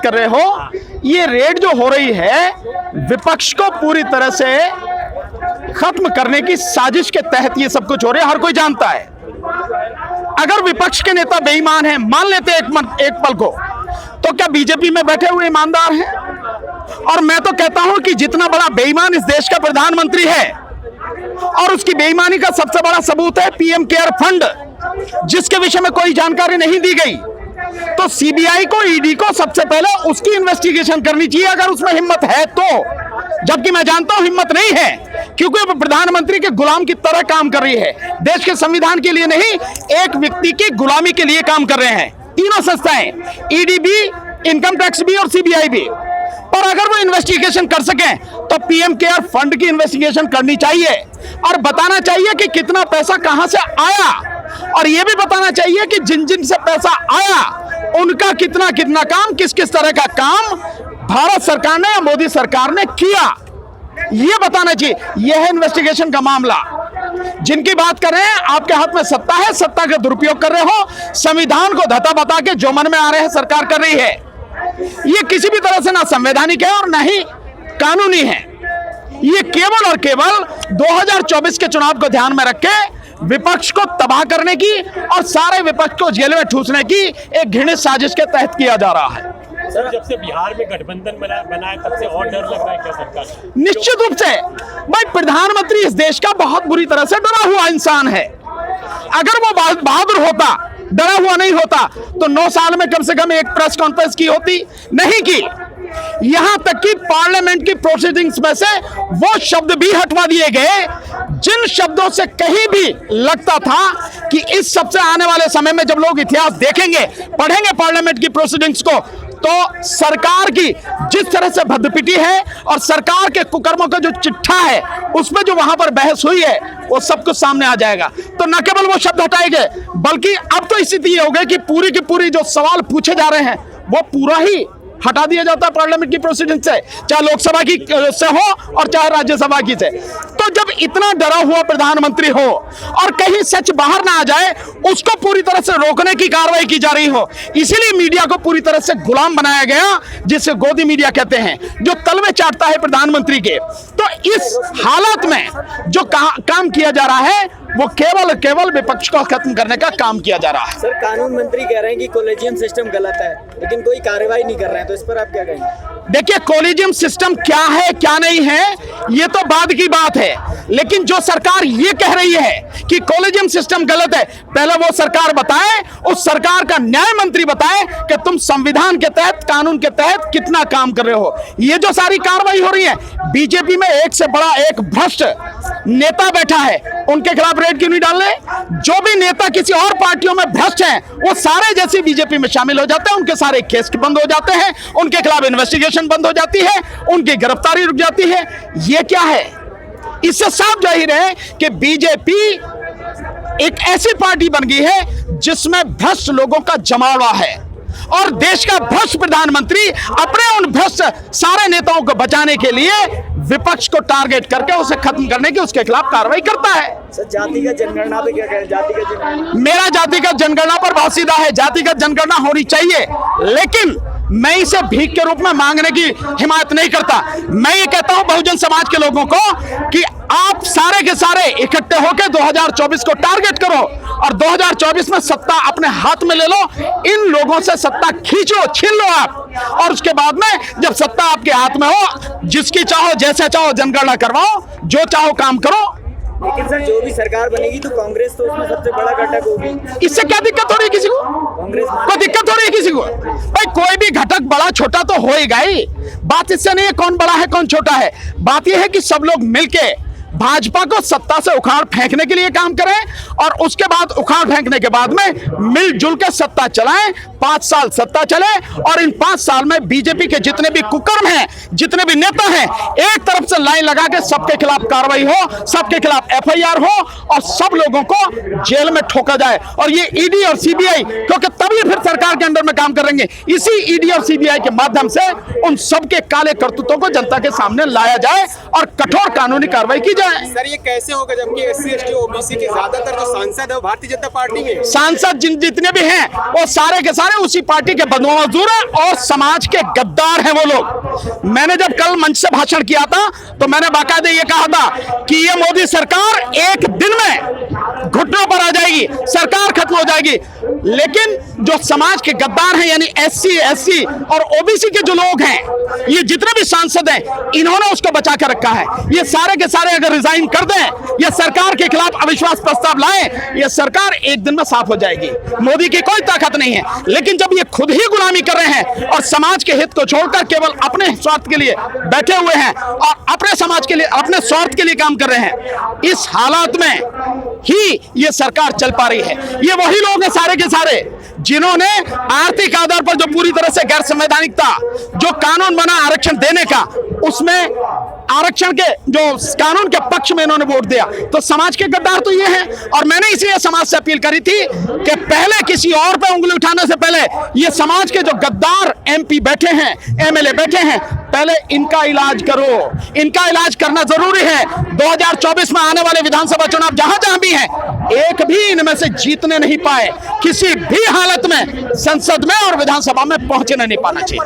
कर रहे हो, ये रेड जो हो रही है विपक्ष को पूरी तरह से खत्म करने की साजिश के तहत ये सब कुछ हो रहा है, हर कोई जानता है। अगर विपक्ष के नेता बेईमान हैं, मान लेते एक पल को, तो क्या बीजेपी में बैठे हुए ईमानदार हैं? और मैं तो कहता हूं कि जितना बड़ा बेईमान इस देश का प्रधानमंत्री है, और उसकी बेईमानी का सबसे बड़ा सबूत है पीएम केयर फंड, जिसके विषय में कोई जानकारी नहीं दी गई। तो सीबीआई को, ईडी को सबसे पहले उसकी इन्वेस्टिगेशन करनी चाहिए अगर उसमें हिम्मत है तो, जबकि मैं जानता हूं हिम्मत नहीं है, क्योंकि वो प्रधानमंत्री के गुलाम की तरह काम कर रही है। देश के संविधान के लिए नहीं, एक व्यक्ति की गुलामी के लिए काम कर रहे हैं तीनों संस्थाएं, ईडी भी, इनकम टैक्स भी और सीबीआई भी। पर अगर वो इन्वेस्टिगेशन कर सकें तो पीएम केयर फंड की इन्वेस्टिगेशन करनी चाहिए और बताना चाहिए कि कितना पैसा कहां से आया, और यह भी बताना चाहिए कि जिन जिन से पैसा आया उनका कितना कितना काम, किस किस तरह का काम भारत सरकार ने या मोदी सरकार ने किया, यह बताना चाहिए। यह है इन्वेस्टिगेशन का मामला। जिनकी बात कर रहे हैं, आपके हाथ में सत्ता है, सत्ता का दुरुपयोग कर रहे हो, संविधान को धता बता के जो मन में आ रहे हैं सरकार कर रही है। ये किसी भी तरह से ना संवैधानिक है और ना ही कानूनी है। ये केवल और केवल 2024 के चुनाव को ध्यान में रख के विपक्ष को तबाह करने की और सारे विपक्ष को जेल में ठूसने की एक घृणित साजिश के तहत किया जा रहा है। सर, जब से बिहार में गठबंधन बना है तब से और डर लग रहा है क्या सरकार? निश्चित रूप से भाई, प्रधानमंत्री इस देश का बहुत बुरी तरह से डरा हुआ इंसान है। अगर वो बहादुर होता, डरा हुआ नहीं होता, तो 9 साल में कम से कम एक प्रेस कॉन्फ्रेंस की होती, नहीं की। यहां तक कि पार्लियामेंट की प्रोसीडिंग्स में से वो शब्द भी हटवा दिए गए जिन शब्दों से कहीं भी लगता था कि इस सबसे आने वाले समय में जब लोग इतिहास देखेंगे, पढ़ेंगे पार्लियामेंट की प्रोसीडिंग्स को, तो सरकार की जिस तरह से भद्दपिटी है और सरकार के कुकर्मों का जो चिट्ठा है उसमें जो वहां पर बहस हुई है वो सब कुछ सामने आ जाएगा। तो न केवल वो शब्द हटाए गए, बल्कि अब तो स्थिति ये हो गई कि पूरी की पूरी जो सवाल पूछे जा रहे हैं वो पूरा ही हटा दिया जाता है पार्लियामेंट की प्रोसीडिंग से, चाहे लोकसभा की से हो और चाहे राज्यसभा की से। तो जब इतना डरा हुआ प्रधानमंत्री हो और कहीं सच बाहर ना आ जाए, उसको पूरी तरह से रोकने की कार्रवाई की जा रही हो, इसीलिए मीडिया को पूरी तरह से गुलाम बनाया गया, जिसे गोदी मीडिया कहते हैं, जो तलवे चाटता है प्रधानमंत्री के। तो इस हालत में जो काम किया जा रहा है वो केवल विपक्ष को खत्म करने का काम किया जा रहा है। सर, कानून मंत्री कह रहे हैं कि कॉलेजियम सिस्टम गलत है, लेकिन कोई कार्रवाई नहीं कर रहे हैं, तो इस पर आप क्या कहेंगे? देखिए, कॉलेजियम सिस्टम क्या है क्या नहीं है ये तो बाद की बात है, लेकिन जो सरकार ये कह रही है कि कॉलेजियम सिस्टम गलत है, पहले वो सरकार बताए, उस सरकार का न्याय मंत्री बताए कि तुम संविधान के तहत, कानून के तहत कितना काम कर रहे हो। ये जो सारी कार्रवाई हो रही है, बीजेपी में एक से बड़ा एक भ्रष्ट नेता बैठा है, उनके खिलाफ रेड क्यों नहीं डाल रहे? जो भी नेता किसी और पार्टियों में भ्रष्ट हैं वो सारे जैसे बीजेपी में शामिल हो जाते हैं, उनके सारे केस बंद हो जाते हैं, उनके खिलाफ इन्वेस्टिगेशन बंद हो जाती है, उनकी गिरफ्तारी रुक जाती है। ये क्या है? इससे साफ जाहिर है कि बीजेपी एक ऐसी पार्टी बन गई है जिसमें भ्रष्ट लोगों का जमावड़ा है, और देश का भ्रष्ट प्रधानमंत्री अपने उन भ्रष्ट सारे नेताओं को बचाने के लिए विपक्ष को टारगेट करके उसे खत्म करने की, उसके खिलाफ कार्रवाई करता है। सर, जातिगत जनगणना पे क्या कहें? जातिगत जनगणना, मेरा जातिगत जनगणना पर बहुत सीधा है, जातिगत जनगणना होनी चाहिए, लेकिन मैं इसे भीख के रूप में मांगने की हिमायत नहीं करता। मैं ये कहता हूं बहुजन समाज के लोगों को कि आप सारे के सारे इकट्ठे होकर 2024 को टारगेट करो और 2024 में सत्ता अपने हाथ में ले लो, इन लोगों से सत्ता खींच लो, छीन लो आप, और उसके बाद में जब सत्ता आपके हाथ में हो, जिसकी चाहो जैसे चाहो जनगणना करवाओ, जो चाहो काम करो। लेकिन सर, जो भी सरकार बनेगी तो कांग्रेस तो उसमें सबसे बड़ा घटक होगी। इससे क्या दिक्कत हो रही है किसी को? कांग्रेस कोई दिक्कत हो रही है किसी को? भाई, कोई भी घटक बड़ा छोटा तो होएगा ही। बात इससे नहीं है कौन बड़ा है कौन छोटा है, बात यह है कि सब लोग मिलके भाजपा को सत्ता से उखाड़ फेंकने के लिए काम करें, और उसके बाद उखाड़ फेंकने के बाद में मिलजुल के सत्ता चलाएं, 5 साल सत्ता चले, और इन 5 साल में बीजेपी के जितने भी कुकर्म हैं, जितने भी नेता हैं, एक तरफ से लाइन लगा के सबके खिलाफ कार्रवाई हो, सबके खिलाफ एफआईआर हो, और सब लोगों को जेल में ठोका जाए। और ये ईडी और सीबीआई, क्योंकि तभी फिर सरकार के अंडर में काम करेंगे, इसी ईडी और सीबीआई के माध्यम से उन सबके काले करतूतों को जनता के सामने लाया जाए और कठोर कानूनी कार्रवाई की जाए। सर, ये कैसे होगा जबकि SC ST OBC के ज्यादातर जो सांसद है वो भारतीय जनता पार्टी में? सांसद जितने भी हैं वो सारे के सारे सारे उसी पार्टी के बदमजूर हैं और समाज के गद्दार हैं वो लोग। मैंने जब कल मंच से भाषण किया था तो मैंने बाकायदे ये कहा था कि ये मोदी सरकार एक दिन में घुटनों पर आ जाएगी, सरकार खत्म हो जाएगी। लेकिन जो समाज के गद्दार हैं यानी एससी, एससी और ओबीसी के जो लोग हैं, ये जितने भी सांसद हैं, इन्होंने उसको बचा कर रखा है। ये सारे के सारे अगर रिजाइन कर दें या सरकार के खिलाफ अविश्वास प्रस्ताव लाएं, ये सरकार एक दिन में साफ हो जाएगी। मोदी की कोई ताकत नहीं है। लेकिन जब ये खुद ही गुलामी कर रहे हैं और समाज के हित को छोड़कर केवल अपने स्वार्थ के लिए बैठे हुए हैं और अपने समाज के लिए, अपने स्वार्थ के लिए काम कर रहे हैं, इस हालात में ही ये सरकार चल पा रही है। ये वही लोग हैं सारे के सारे जिन्होंने आर्थिक आधार पर जो पूरी तरह से गैर संवैधानिक था, जो कानून बना आरक्षण देने का, उसमें आरक्षण के जो कानून के पक्ष में इन्होंने वोट दिया। तो समाज के गद्दार तो ये हैं। और मैंने इसलिए समाज से अपील करी थी कि पहले किसी और पे उंगली उठाने से पहले ये समाज के जो गद्दार एमपी बैठे हैं, एमएलए बैठे हैं, पहले इनका इलाज करो। इनका इलाज करना जरूरी है। 2024 में आने वाले विधानसभा चुनाव जहां जहां भी हैं, एक भी इनमें से जीतने नहीं पाए, किसी भी हालत में संसद में और विधानसभा में पहुंचने नहीं पाना चाहिए।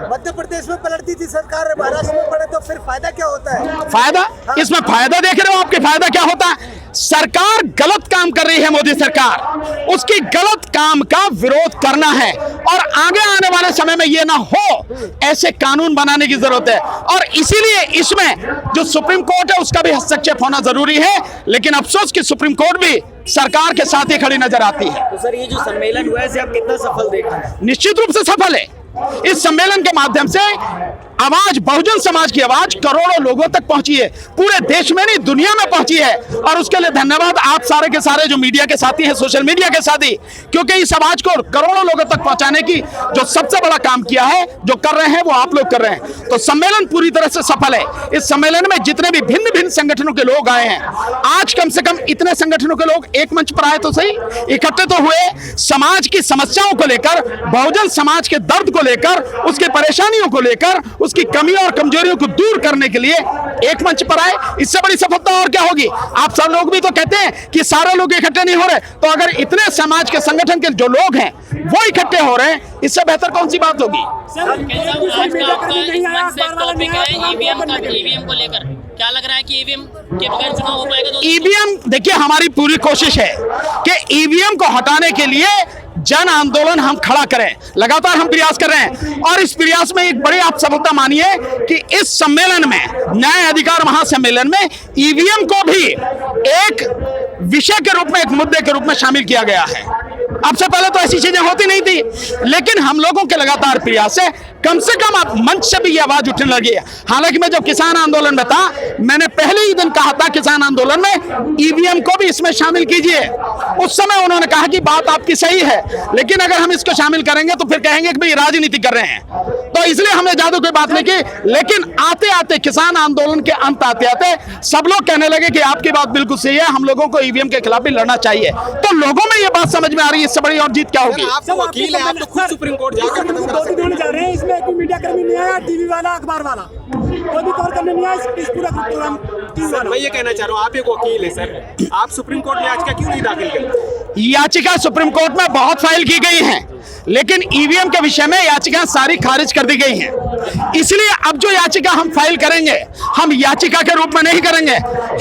मध्य प्रदेश में पलटती थी सरकार, महाराष्ट्र में पड़े तो फिर फायदा क्या होता है? फायदा, इसमें फायदा देख रहे हो आपके, फायदा क्या होता है? सरकार गलत काम कर रही है, मोदी सरकार, उसकी गलत काम का विरोध करना है और आगे आने वाले समय में यह ना हो, ऐसे कानून बनाने की जरूरत है। और इसीलिए इसमें जो सुप्रीम कोर्ट है उसका भी हस्तक्षेप होना जरूरी है। लेकिन अफसोस कि सुप्रीम कोर्ट भी सरकार के साथ ही खड़ी नजर आती है। तो सर, ये जो सम्मेलन हुआ है इसे आप कितना सफल देखते हैं? निश्चित रूप से सफल है। इस सम्मेलन के माध्यम से आवाज, बहुजन समाज की आवाज करोड़ों लोगों तक पहुंची है, पूरे देश में नहीं दुनिया में पहुंची है। और उसके लिए धन्यवाद आप सारे के सारे जो मीडिया के साथी हैं, सोशल मीडिया के साथी, क्योंकि इस आवाज को करोड़ों लोगों तक पहुंचाने की जो सबसे बड़ा काम किया है, जो कर रहे हैं, वो आप लोग कर रहे हैं। तो सम्मेलन पूरी तरह से सफल है। इस सम्मेलन में जितने भी भिन्न भिन्न संगठनों के लोग आए हैं, आज कम से कम इतने संगठनों के लोग एक मंच पर आए तो सही, इकट्ठे तो हुए, समाज की समस्याओं को लेकर, बहुजन समाज के दर्द को लेकर, उसकी परेशानियों को लेकर, उसकी कमियों और कमजोरियों को दूर करने के लिए एक मंच पर आए। इससे बड़ी सफलता और क्या होगी? आप सब लोग भी तो कहते हैं कि सारे लोग इकट्ठे नहीं हो रहे, तो अगर इतने समाज के संगठन के जो लोग हैं वो इकट्ठे हो रहे हैं, इससे बेहतर कौन सी बात होगी? ईवीएम को लेकर क्या लग रहा है कि ईवीएम के बगैर चुनाव हो पाएगा? ईवीएम, देखिए, हमारी पूरी कोशिश है कि ईवीएम को हटाने के लिए जन आंदोलन हम खड़ा करें। लगातार हम प्रयास कर रहे हैं और इस प्रयास में एक बड़ी आप सफलता मानिए कि इस सम्मेलन में, न्याय अधिकार महासम्मेलन में, ईवीएम को भी एक विषय के रूप में, एक मुद्दे के रूप में शामिल किया गया है। अब से पहले तो ऐसी चीजें होती नहीं थी, लेकिन हम लोगों के लगातार प्रयास से कम आप मंच से भी ये आवाज उठने लगी है। हालांकि मैं जब किसान आंदोलन में था, मैंने पहले ही दिन कहा था किसान आंदोलन में ईवीएम को भी इसमें शामिल कीजिए। उस समय उन्होंने कहा कि बात आपकी सही है, लेकिन अगर हम इसको शामिल करेंगे तो फिर कहेंगे कि भाई राजनीति कर रहे हैं, तो इसलिए हमने ज्यादा कोई बात नहीं की। लेकिन आते आते, किसान आंदोलन के अंत आते आते सब लोग कहने लगे कि आपकी बात बिल्कुल सही है, हम लोगों को ईवीएम के खिलाफ भी लड़ना चाहिए। तो लोगों में ये बात समझ में आ रही है, इससे बड़ी और जीत क्या होगी? आप तो वकील हैं, आप तो खुद सुप्रीम कोर्ट जाकर होने जा रहे हैं, इसमें कोई मीडिया कर्मी नहीं आया, टीवी वाला, अखबार वाला, कोई भी कवर करने नहीं आया इस पूरा प्रोग्राम। मैं ये कहना चाह रहा हूँ, आप एक वकील है सर, आप सुप्रीम कोर्ट में याचिका क्यों नहीं दाखिल करते? याचिका सुप्रीम कोर्ट में बहुत फाइल की गई हैं, लेकिन ईवीएम के विषय में याचिकाएं सारी खारिज कर दी गई हैं। इसलिए अब जो याचिका हम फाइल करेंगे, हम याचिका के रूप में नहीं करेंगे,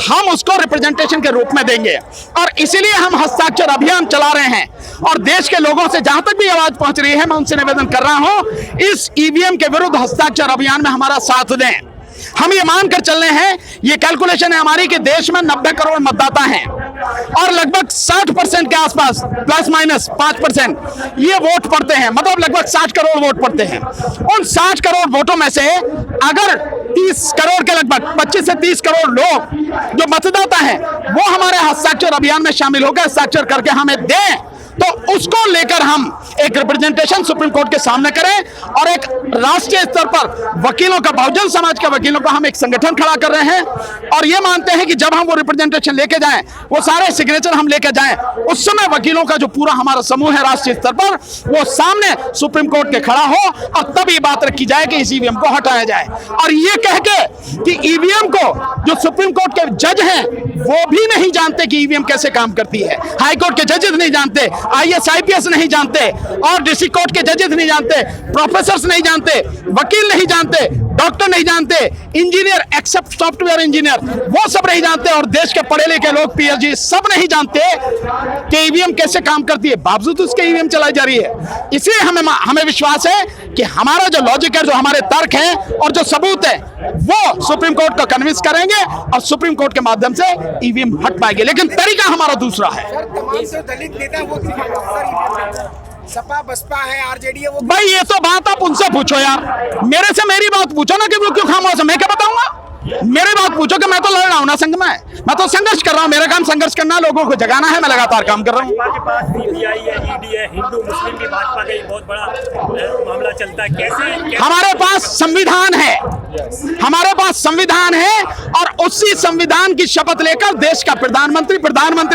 हम उसको रिप्रेजेंटेशन के रूप में देंगे। और इसीलिए हम हस्ताक्षर अभियान चला रहे हैं और देश के लोगों से जहां तक भी आवाज पहुंच रही है, मैं उनसे निवेदन कर रहा हूं, इस ईवीएम के विरुद्ध हस्ताक्षर अभियान में हमारा साथ दें। हम ये मानकर चल रहे हैं, ये कैलकुलेशन है हमारी कि देश में 90 करोड़ मतदाता हैं और लगभग 60% के आसपास, प्लस माइनस 5%, ये वोट पड़ते हैं। मतलब लगभग 60 करोड़ वोट पड़ते हैं। उन 60 करोड़ वोटों में से अगर 30 करोड़ के लगभग 25 से 30 करोड़ लोग जो मतदाता हैं, वो हमारे हस्ताक्षर अभियान में शामिल होकर हस्ताक्षर करके हमें दें, तो उसको लेकर हम एक रिप्रेजेंटेशन सुप्रीम कोर्ट के सामने करें और एक राष्ट्रीय स्तर पर वकीलों का, बहुजन समाज के वकीलों का हम एक संगठन खड़ा कर रहे हैं और ये मानते हैं कि जब हम वो रिप्रेजेंटेशन लेके जाएं, वो सारे सिग्नेचर हम लेके जाएं, उस समय वकीलों का जो पूरा हमारा समूह है राष्ट्रीय स्तर पर, वो सामने सुप्रीम कोर्ट के खड़ा हो और तब ये बात रखी जाए कि इस ईवीएम को हटाया जाए। और ये कह के कि ईवीएम को जो सुप्रीम कोर्ट के जज हैं वो भी नहीं जानते कि ईवीएम कैसे काम करती है, हाईकोर्ट के जजेस नहीं जानते, IAS IPS नहीं जानते और डिस्ट्रिक्ट कोर्ट के जजेस नहीं जानते, प्रोफेसर नहीं जानते, वकील नहीं जानते, डॉक्टर नहीं जानते, इंजीनियर एक्सेप्ट सॉफ्टवेयर इंजीनियर वो सब नहीं जानते, और देश के पढ़े लिखे लोग PhD सब नहीं जानते कि ईवीएम कैसे काम करती है, बावजूद उसके ईवीएम चलाई जा रही है। इसलिए हमें विश्वास है कि हमारा जो लॉजिक है, जो हमारे तर्क हैं और जो सबूत है, वो सुप्रीम कोर्ट को कन्विंस करेंगे और सुप्रीम कोर्ट के माध्यम से ईवीएम हट पाएंगे। लेकिन तरीका हमारा दूसरा है। तमाम जो दलित नेता वो सपा बसपा है, RJD है, वो भाई ये तो बात आप उनसे पूछो यार, मेरे से मेरी बात पूछो ना कि वो क्यों खामोश है, मैं क्या बताऊंगा। मेरी बात पूछो कि मैं तो लड़ रहा हूं ना संघ में, मैं तो संघर्ष कर रहा हूं, मेरा काम संघर्ष करना, लोगों को जगाना है, मैं लगातार काम कर रहा हूं। भाजपा के पास CBI है, ED है, हिंदू मुस्लिम भी भाजपा का एक बहुत बड़ा मामला चलता है। कैसे हमारे पास संविधान है, हमारे पास संविधान है और उसी संविधान की शपथ लेकर देश का प्रधानमंत्री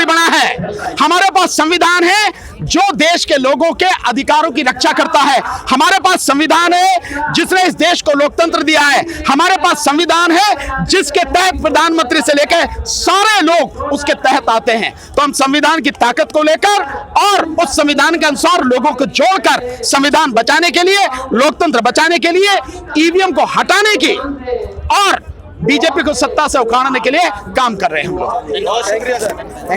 बना है। हमारे पास संविधान है जो देश के लोगों के अधिकारों की रक्षा करता है। हमारे पास संविधान है जिसने इस देश को लोकतंत्र दिया है। हमारे पास संविधान है जिसके तहत प्रधानमंत्री से लेकर सारे लोग उसके तहत आते हैं। तो हम संविधान की ताकत को लेकर और उस संविधान के अनुसार लोगों को जोड़कर संविधान बचाने के लिए, लोकतंत्र बचाने के लिए, ईवीएम को हटाने की और बीजेपी को सत्ता से उखाड़ने के लिए काम कर रहे हैं हम लोग।